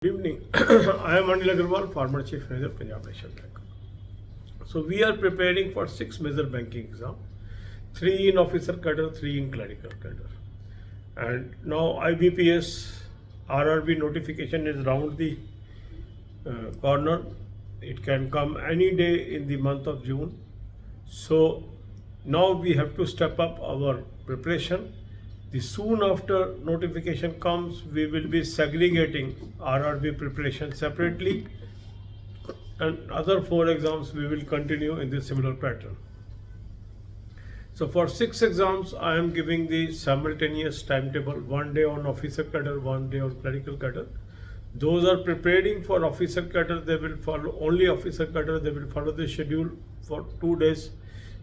Good evening. I am Anil Agarwal, former Chief Manager, Punjab National Bank. So we are preparing for 6 major banking exam, 3 in officer cadre, 3 in clerical cadre. And now IBPS RRB notification is round the corner. It can come any day in the month of June. So now we have to step up our preparation. The soon after notification comes, we will be segregating RRB preparation separately, and other 4 exams we will continue in the similar pattern. So for 6 exams, I am giving the simultaneous timetable, 1 day on officer cadre, 1 day on clerical cadre. Those are preparing for officer cadre, they will follow only officer cadre, they will follow the schedule for 2 days.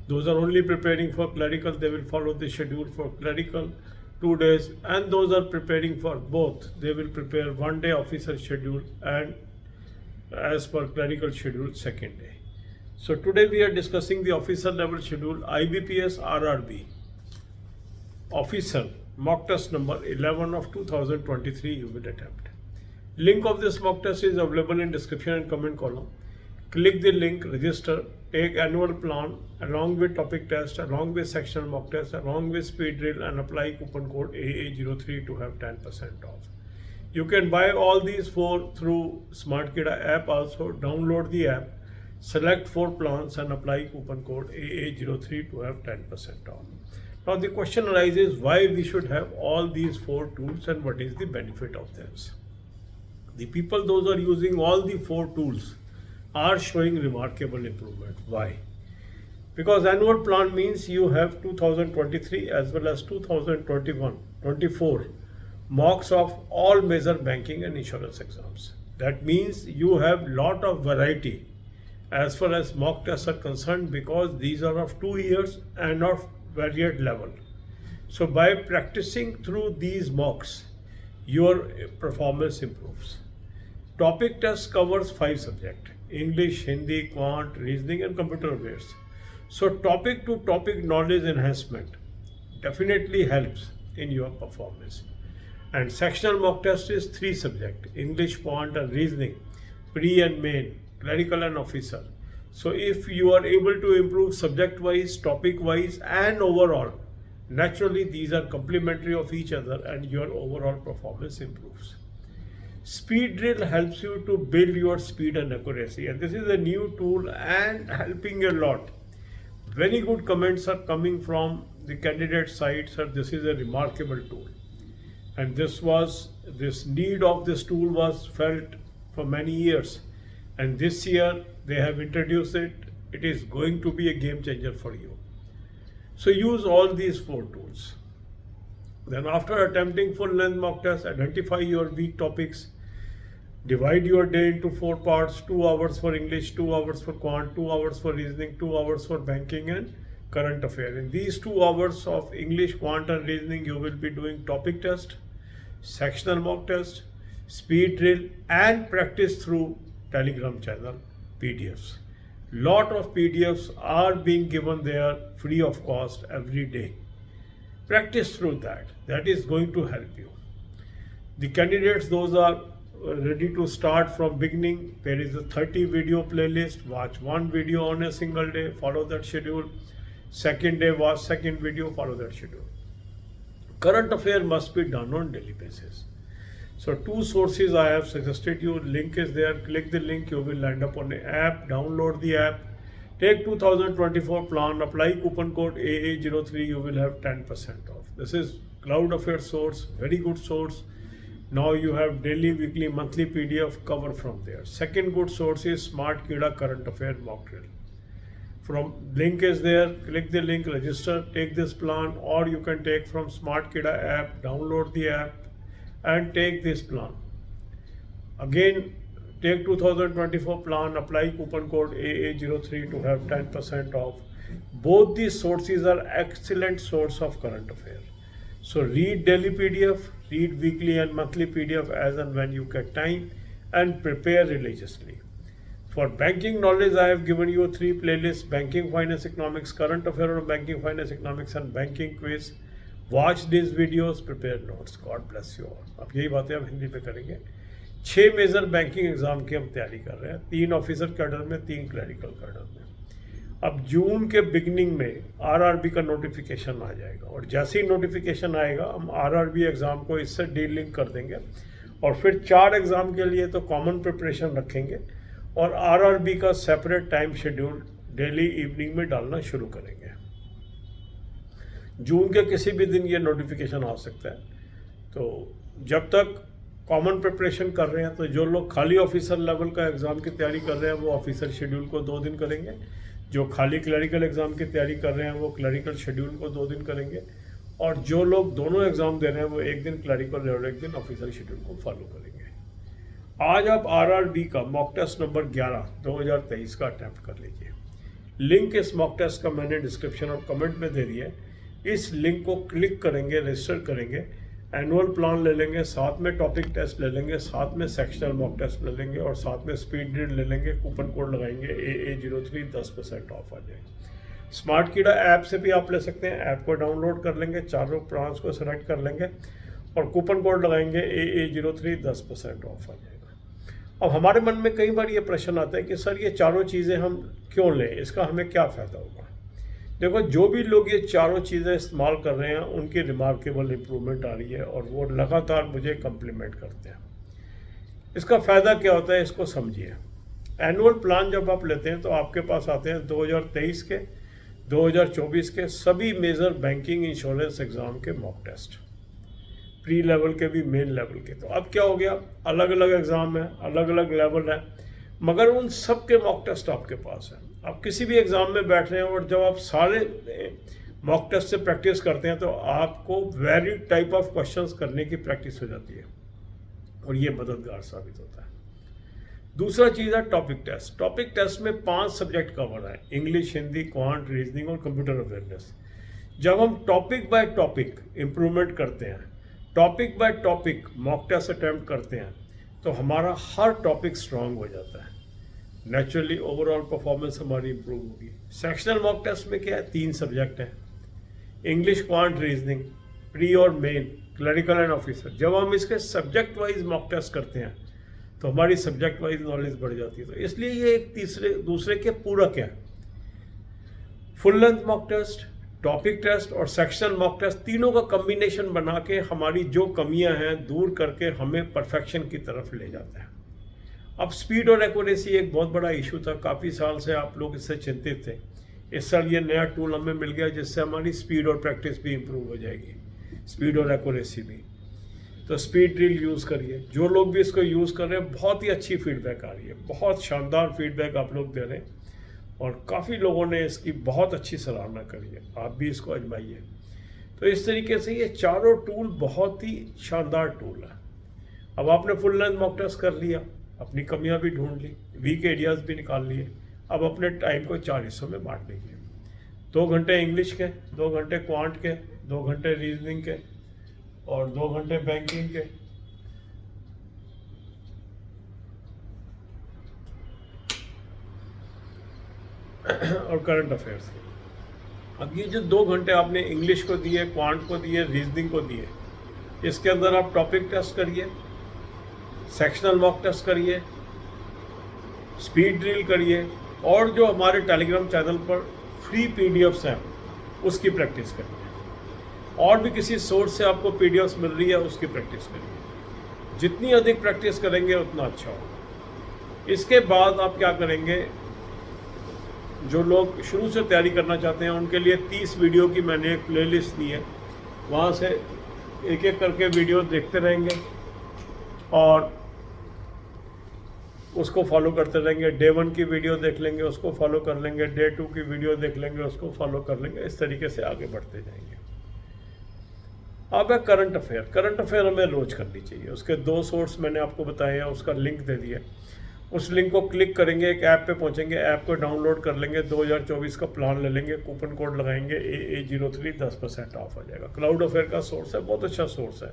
Those are only preparing for clerical, they will follow the schedule for clerical 2 days, and those are preparing for both, they will prepare 1 day officer schedule and as per clerical schedule 2nd day. So today we are discussing the officer level schedule, IBPS RRB officer mock test number 11 of 2023 you will attempt. Link of this mock test is available in description and comment column. Click the link, register, take annual plan along with topic test, along with sectional mock test, along with speed drill, and apply coupon code AA03 to have 10% off. You can buy all these 4 through SmartKida app also. Download the app, select 4 plans and apply coupon code AA03 to have 10% off. Now the question arises, why we should have all these 4 tools and what is the benefit of this? The people those are using all the 4 tools are showing remarkable improvement. Why? Because annual plan means you have 2023 as well as 2021-24 mocks of all major banking and insurance exams. That means you have lot of variety as far as mock tests are concerned, because these are of 2 years and of varied level. So by practicing through these mocks, your performance improves. Topic test covers 5 subjects: English, Hindi, Quant, Reasoning and Computer Awareness. So topic to topic knowledge enhancement definitely helps in your performance. And sectional mock test is 3 subjects: English, Quant and Reasoning, pre and main, clerical and officer. So if you are able to improve subject wise, topic wise and overall, naturally these are complementary of each other and your overall performance improves. Speed drill helps you to build your speed and accuracy, and this is a new tool and helping a lot. Very good comments are coming from the candidate side, sir, this is a remarkable tool. And this need of this tool was felt for many years, and this year they have introduced it. It is going to be a game changer for you. So use all these 4 tools. Then after attempting full length mock test, identify your weak topics. Divide your day into 4 parts: 2 hours for English, 2 hours for Quant, 2 hours for Reasoning, 2 hours for banking and current affairs. In these 2 hours of English, Quant and Reasoning, you will be doing topic test, sectional mock test, speed drill and practice through Telegram channel PDFs. Lot of PDFs are being given there free of cost every day. Practice through that. That is going to help you. The candidates, those are ready to start from beginning. There is a 30 video playlist. Watch 1 video on a single day, follow that schedule. Second day, watch 2nd video, follow that schedule. Current affair must be done on daily basis. So 2 sources I have suggested you. Link is there. Click the link, you will land up on the app. Download the app. Take 2024 plan, apply coupon code AA03, you will have 10% off. This is Cloud Affair source, very good source. Now you have daily, weekly, monthly PDF cover from there. Second good source is SmartKida Current Affair Mock Drill. From link is there, click the link, register, take this plan, or you can take from SmartKida app, download the app and take this plan. Again, take 2024 plan, apply coupon code AA03 to have 10% off. Both these sources are excellent source of current affair. So read daily PDF, read weekly and monthly PDF as and when you get time, and prepare religiously. For banking knowledge, I have given you 3 playlists: banking, finance, economics, current affair on banking, finance, economics and banking quiz. Watch these videos, prepare notes. God bless you all. अब यही बातें हम हिंदी में करेंगे. 6 major banking exam की हम तैयारी कर रहे हैं, 3 ऑफिसर कैडर में, 3 क्लरिकल कैडर में। अब जून के बिगनिंग में आरआरबी का नोटिफिकेशन आ जाएगा और जैसे ही नोटिफिकेशन आएगा हम आरआरबी एग्ज़ाम को इससे डीलिंक कर देंगे और फिर 4 एग्ज़ाम के लिए तो कॉमन प्रिपरेशन रखेंगे और आरआरबी का separate time schedule daily evening में डालना शुरू करेंगे। जून के किसी भी दिन ये नोटिफिकेशन आ सकता है, तो जब तक कॉमन प्रिपरेशन कर रहे हैं तो जो लोग खाली ऑफिसर लेवल का एग्ज़ाम की तैयारी कर रहे हैं वो ऑफिसर शेड्यूल को 2 दिन करेंगे, जो खाली क्लरिकल एग्ज़ाम की तैयारी कर रहे हैं वो क्लरिकल शेड्यूल को 2 दिन करेंगे और जो लोग दोनों एग्ज़ाम दे रहे हैं वो 1 दिन क्लरिकल और 1 दिन ऑफिसर शेड्यूल को फॉलो करेंगे। आज आप आरआरबी का मॉक टेस्ट नंबर 11 2023 का अटैम्प्ट कर लीजिए। लिंक इस मॉक टेस्ट का मैंने डिस्क्रिप्शन और कमेंट में दे दिया है। इस लिंक को क्लिक करेंगे, रजिस्टर करेंगे, एनुअल प्लान ले लेंगे, साथ में टॉपिक टेस्ट ले लेंगे, साथ में सेक्शनल मॉक टेस्ट ले लेंगे और साथ में स्पीड रीड ले लेंगे, कूपन कोड लगाएंगे AA03 10% ऑफ आ जाएगा। स्मार्ट कीड़ा ऐप से भी आप ले सकते हैं, ऐप को डाउनलोड कर लेंगे, चारों प्लान्स को सेलेक्ट कर लेंगे और कूपन कोड लगाएंगे AA03 10% ऑफ आ जाएगा। अब हमारे मन में कई बार ये प्रश्न आता है कि सर ये चारों चीज़ें हम क्यों लें, इसका हमें क्या फ़ायदा होगा। देखो, जो भी लोग ये चारों चीज़ें इस्तेमाल कर रहे हैं उनकी रिमार्केबल इम्प्रूवमेंट आ रही है और वो लगातार मुझे कम्प्लीमेंट करते हैं। इसका फ़ायदा क्या होता है, इसको समझिए। एनुअल प्लान जब आप लेते हैं तो आपके पास आते हैं 2023 के, 2024 के सभी मेजर बैंकिंग इंश्योरेंस एग्ज़ाम के मॉक टेस्ट, प्री लेवल के भी, मेन लेवल के। तो अब क्या हो गया, अलग अलग एग्ज़ाम है, अलग अलग लेवल है, मगर उन सब के मॉक टेस्ट आपके पास है। आप किसी भी एग्ज़ाम में बैठ रहे हैं और जब आप सारे मॉक टेस्ट से प्रैक्टिस करते हैं तो आपको वेरिड टाइप ऑफ क्वेश्चंस करने की प्रैक्टिस हो जाती है और ये मददगार साबित होता है। दूसरा चीज़ है टॉपिक टेस्ट। टॉपिक टेस्ट में 5 सब्जेक्ट कवर है, इंग्लिश, हिंदी, क्वांट, रीजनिंग और कंप्यूटर अवेयरनेस। जब हम टॉपिक बाय टॉपिक इम्प्रूवमेंट करते हैं, topic by topic mock test attempt करते हैं, तो हमारा हर टॉपिक स्ट्रांग हो जाता है। नेचुरली ओवरऑल परफॉर्मेंस हमारी इंप्रूव होगी। सेक्शनल मॉक टेस्ट में क्या है, 3 सब्जेक्ट हैं, इंग्लिश, क्वांट, रीजनिंग, प्री और मेन, क्लरिकल एंड ऑफिसर। जब हम इसके सब्जेक्ट वाइज मॉक टेस्ट करते हैं तो हमारी सब्जेक्ट वाइज नॉलेज बढ़ जाती है। तो इसलिए ये एक दूसरे के पूरक है। Full length mock test, topic test और सेक्शनल मॉक टेस्ट, तीनों का कम्बिनेशन बना के हमारी जो कमियां हैं दूर करके हमें परफेक्शन की तरफ ले जाता है। अब स्पीड और एक्यूरेसी एक बहुत बड़ा इशू था, काफ़ी साल से आप लोग इससे चिंतित थे। इस साल ये नया टूल हमें मिल गया जिससे हमारी स्पीड और प्रैक्टिस भी इम्प्रूव हो जाएगी, स्पीड और एक्यूरेसी भी। तो स्पीड ड्रिल यूज़ करिए। जो लोग भी इसको यूज़ कर रहे हैं बहुत ही अच्छी फीडबैक आ रही है, बहुत शानदार फीडबैक आप लोग दे रहे हैं और काफ़ी लोगों ने इसकी बहुत अच्छी सराहना करी है। आप भी इसको आजमाइए। तो इस तरीके से ये चारों टूल बहुत ही शानदार टूल है। अब आपने फुल लेंथ मॉक टेस्ट कर लिया, अपनी कमियां भी ढूंढ ली, वीक एरियाज भी निकाल लिए। अब अपने टाइम को 4 हिस्सों में बांट लीजिए। 2 घंटे इंग्लिश के, 2 घंटे क्वांट के, 2 घंटे रीजनिंग के और 2 घंटे बैंकिंग के। और करंट अफेयर्स के। अब ये जो 2 घंटे आपने इंग्लिश को दिए, क्वांट को दिए, रीजनिंग को दिए, इसके अंदर आप टॉपिक टेस्ट करिए, सेक्शनल मॉक टेस्ट करिए, स्पीड ड्रिल करिए और जो हमारे टेलीग्राम चैनल पर फ्री पीडीएफ्स हैं उसकी प्रैक्टिस करिए। और भी किसी सोर्स से आपको पीडीएफ्स मिल रही है उसकी प्रैक्टिस करिए। जितनी अधिक प्रैक्टिस करेंगे उतना अच्छा होगा। इसके बाद आप क्या करेंगे, जो लोग शुरू से तैयारी करना चाहते हैं उनके लिए 30 वीडियो की मैंने एक प्लेलिस्ट दी है, वहाँ से एक एक करके वीडियो देखते रहेंगे और उसको फॉलो करते रहेंगे। डे 1 की वीडियो देख लेंगे, उसको फॉलो कर लेंगे, डे 2 की वीडियो देख लेंगे, उसको फॉलो कर लेंगे। इस तरीके से आगे बढ़ते जाएंगे। अब है करंट अफेयर। करंट अफेयर हमें रोज करनी चाहिए। उसके 2 सोर्स मैंने आपको बताए हैं, उसका लिंक दे दिया। उस लिंक को क्लिक करेंगे, एक ऐप पे पहुंचेंगे, ऐप को डाउनलोड कर लेंगे, 2024 का प्लान ले लेंगे, कूपन कोड लगाएंगे, AA03 10% ऑफ आ जाएगा। क्लाउड अफेयर का सोर्स है, बहुत अच्छा सोर्स है,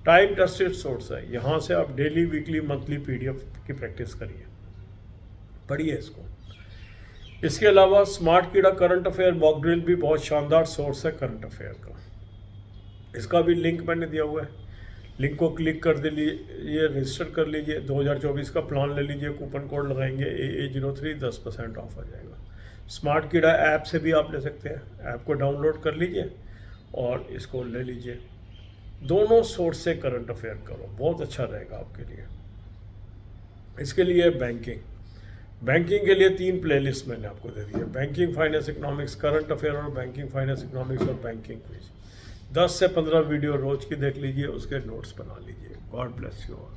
टाइम टेस्टेड सोर्स है। यहाँ से आप डेली, वीकली, मंथली पीडीएफ की प्रैक्टिस करिए, पढ़िए इसको। इसके अलावा स्मार्ट कीड़ा करंट अफेयर मॉक ड्रिल भी बहुत शानदार सोर्स है करंट अफेयर का। इसका भी लिंक मैंने दिया हुआ है। लिंक को क्लिक कर दे लीजिए, रजिस्टर कर लीजिए, 2024 का प्लान ले लीजिए, कूपन कोड लगाएंगे AA03, 10% ऑफ आ जाएगा। स्मार्ट कीड़ा ऐप से भी आप ले सकते हैं, ऐप को डाउनलोड कर लीजिए और इसको ले लीजिए। दोनों सोर्स से करंट अफेयर करो, बहुत अच्छा रहेगा आपके लिए। इसके लिए बैंकिंग के लिए 3 प्लेलिस्ट मैंने आपको दे दी है, banking, finance, economics, current affair और बैंकिंग, फाइनेंस, इकोनॉमिक्स और बैंकिंग क्विज। 10 से 15 वीडियो रोज की देख लीजिए, उसके नोट्स बना लीजिए। God bless you all.